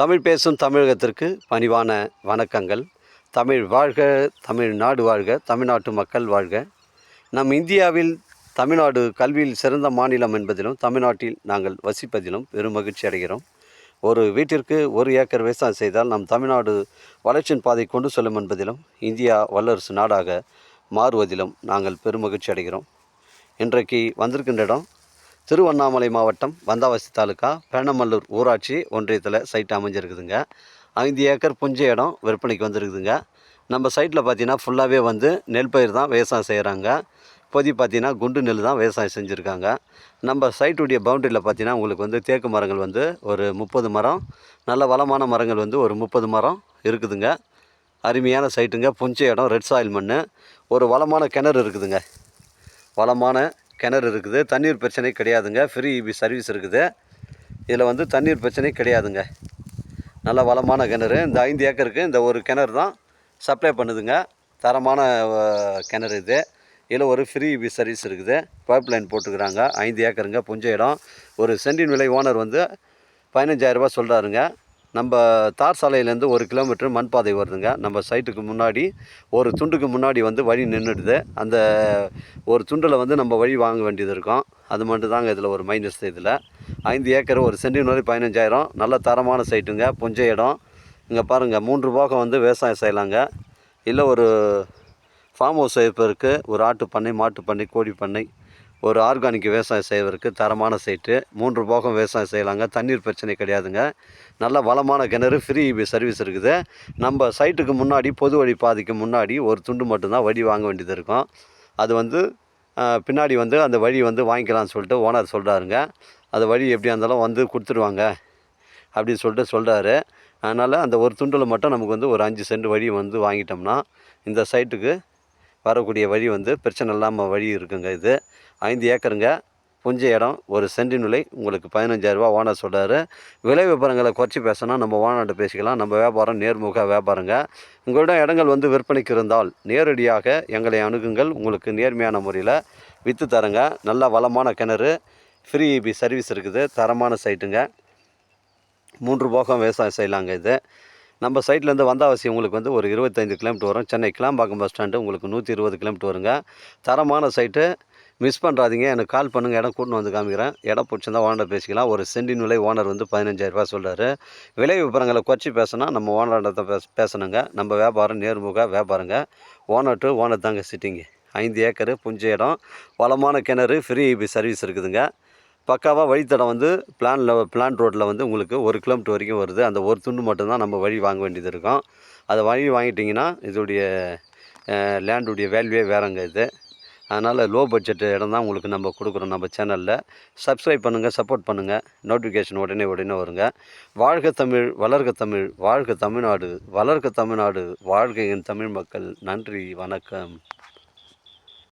தமிழ் பேசும் தமிழகத்திற்கு பணிவான வணக்கங்கள். தமிழ் வாழ்க, தமிழ்நாடு வாழ்க, தமிழ்நாட்டு மக்கள் வாழ்க. நம் இந்தியாவில் தமிழ்நாடு கல்வியில் சிறந்த மாநிலம் என்பதிலும் தமிழ்நாட்டில் நாங்கள் வசிப்பதிலும் பெரும் மகிழ்ச்சி அடைகிறோம். ஒரு வீட்டிற்கு 1 ஏக்கர் விவசாயம் செய்தால் நம் தமிழ்நாடு வளர்ச்சியின் பாதை கொண்டு செல்லும் என்பதிலும் இந்தியா வல்லரசு நாடாக மாறுவதிலும் நாங்கள் பெரும் மகிழ்ச்சி அடைகிறோம். இன்றைக்கு வந்திருக்கின்ற இடம் திருவண்ணாமலை மாவட்டம் வந்தாவசி தாலுக்கா பேனமல்லூர் ஊராட்சி ஒன்றியத்தில் சைட் அமைஞ்சிருக்குதுங்க. 5 ஏக்கர் புஞ்ச இடம் விற்பனைக்கு வந்துருக்குதுங்க. நம்ம சைட்டில் பார்த்தீங்கன்னா ஃபுல்லாகவே வந்து நெல் பயிர் தான் விவசாயம் செய்கிறாங்க. இப்போதைக்கு பார்த்தீங்கன்னா குண்டு நெல் தான் விவசாயம் செஞ்சுருக்காங்க. நம்ம சைட்டுடைய பவுண்டரியில் பார்த்தீங்கன்னா உங்களுக்கு வந்து தேக்கு மரங்கள் வந்து ஒரு 30 மரம், நல்ல வளமான மரங்கள் வந்து ஒரு 30 மரம் இருக்குதுங்க. அருமையான சைட்டுங்க. புஞ்ச இடம், ரெட் சாயில் மண், ஒரு வளமான கிணறு இருக்குதுங்க. வளமான கிணறு இருக்குது. தண்ணீர் பிரச்சனை கிடையாதுங்க. ஃப்ரீ இபி சர்வீஸ் இருக்குது. இதில் வந்து தண்ணீர் பிரச்சனை கிடையாதுங்க. நல்ல வளமான கிணறு. இந்த 5 ஏக்கருக்கு இந்த ஒரு கிணறு தான் சப்ளை பண்ணுதுங்க. தரமான கிணறு இது. இதில் ஒரு ஃப்ரீ இபி சர்வீஸ் இருக்குது. பைப் லைன் போட்டுக்கிறாங்க. 5 ஏக்கருங்க புஞ்ச இடம். ஒரு சென்டின் விலை ஓனர் வந்து 15,000 ரூபா சொல்கிறாருங்க. நம்ம தார் சாலையிலேருந்து 1 கிலோமீட்டர் மண் பாதை வருதுங்க. நம்ம சைட்டுக்கு முன்னாடி ஒரு துண்டுக்கு முன்னாடி வந்து வழி நின்றுடுது. அந்த ஒரு துண்டில் வந்து நம்ம வழி வாங்க வேண்டியது இருக்கும். அது மட்டும் தாங்க இதில் ஒரு மைனஸ். இதில் 5 ஏக்கர் ஒரு சென்டின் வரை 15,000. நல்ல தரமான சைட்டுங்க. புஞ்ச இடம். இங்கே பாருங்கள், 3 போகம் வந்து விவசாயம் செய்யலாங்க. இல்லை ஒரு ஃபார்ம் ஹவுஸ் செய்வதற்கு, ஒரு ஆட்டு பண்ணை, மாட்டு பண்ணை, கோழி பண்ணை, ஒரு ஆர்கானிக் விவசாயம் செய்வதற்கு தரமான சைட்டு. 3 போகம் விவசாயம் செய்யலாங்க. தண்ணீர் பிரச்சனை கிடையாதுங்க. நல்ல வளமான கிணறு, ஃப்ரீ இபி சர்வீஸ் இருக்குது. நம்ம சைட்டுக்கு முன்னாடி பொது வழி பாதைக்கு முன்னாடி ஒரு துண்டு மட்டும்தான் வழி வாங்க வேண்டியது இருக்கும். அது வந்து பின்னாடி வந்து அந்த வழி வந்து வாங்கிக்கலாம்னு சொல்லிட்டு ஓனர் சொல்கிறாருங்க. அந்த வழி எப்படியா இருந்தாலும் வந்து கொடுத்துருவாங்க அப்படின்னு சொல்லிட்டு சொல்கிறாரு. அதனால் அந்த ஒரு துண்டில் மட்டும் நமக்கு வந்து ஒரு 5 சென்ட் வழி வந்து வாங்கிட்டோம்னா இந்த சைட்டுக்கு வரக்கூடிய வழி வந்து பிரச்சனை இல்லாமல் வழி இருக்குங்க. இது 5 ஏக்கருங்க. புஞ்ச இடம். ஒரு சென்டின் விலை உங்களுக்கு 15,000 ரூபா ஓனர் சொல்கிறாரு. விலை விவரங்களை குறைச்சி பேசினா நம்ம ஓனர்கிட்ட பேசிக்கலாம். நம்ம வியாபாரம் நேர்முக வியாபாரங்க. உங்களிடம் இடங்கள் வந்து விற்பனைக்கு இருந்தால் நேரடியாக எங்களை அணுகுங்கள். உங்களுக்கு நேர்மையான முறையில் விற்று தரங்க. நல்ல வளமான கிணறு, ஃப்ரீ இபி சர்வீஸ் இருக்குது. தரமான சைட்டுங்க. 3 போகம் விவசாயம் செய்யலாங்க. இது நம்ம சைட்லேருந்து வந்தாவசி உங்களுக்கு வந்து ஒரு 25 கிலோமீட்டர் வரும். சென்னை கிளாம்பாக்கம் பஸ் ஸ்டாண்டு உங்களுக்கு 120 கிலோமீட்டர் வருங்க. தரமான சைட்டு. மிஸ் பண்ணுறாதீங்க. எனக்கு கால் பண்ணுங்கள். இடம் கூட்டின்னு வந்து காமிக்கிறேன். இடம் பிடிச்சிருந்தா ஓனர் பேசிக்கலாம். ஒரு சென்டின் விலை ஓனர் வந்து 15,000 ரூபா சொல்கிறாரு. விலை விவரங்களை குறைச்சி பேசினா நம்ம ஓனர்கிட்ட பேசணுங்க. நம்ம வியாபாரம் நேர்முக வியாபாரங்க. ஓனர் டு ஓனர் தாங்க சிட்டிங்கு. 5 ஏக்கரு புஞ்ச இடம், வளமான கிணறு, ஃப்ரீ இபி சர்வீஸ் இருக்குதுங்க. பக்காவாக வழித்தடம் வந்து பிளான் ரோட்டில் வந்து உங்களுக்கு 1 கிலோமீட்டர் வரைக்கும் வருது. அந்த ஒரு துண்டு மட்டும்தான் நம்ம வழி வாங்க வேண்டியது இருக்கும். அதை வழி வாங்கிட்டிங்கன்னா இதோடைய லேண்டுடைய வேல்யூவே வேறங்க இது. அதனால் லோ பட்ஜெட் இடம் தான் உங்களுக்கு நம்ம கொடுக்குறோம் நம்ம சேனலில். சப்ஸ்கிரைப் பண்ணுங்கள், சப்போர்ட் பண்ணுங்கள். நோட்டிஃபிகேஷன் உடனே வருங்க. வாழ்க தமிழ், வளர்க தமிழ், வாழ்க தமிழ்நாடு, வளர்க தமிழ்நாடு, வாழ்க என் தமிழ் மக்கள். நன்றி, வணக்கம்.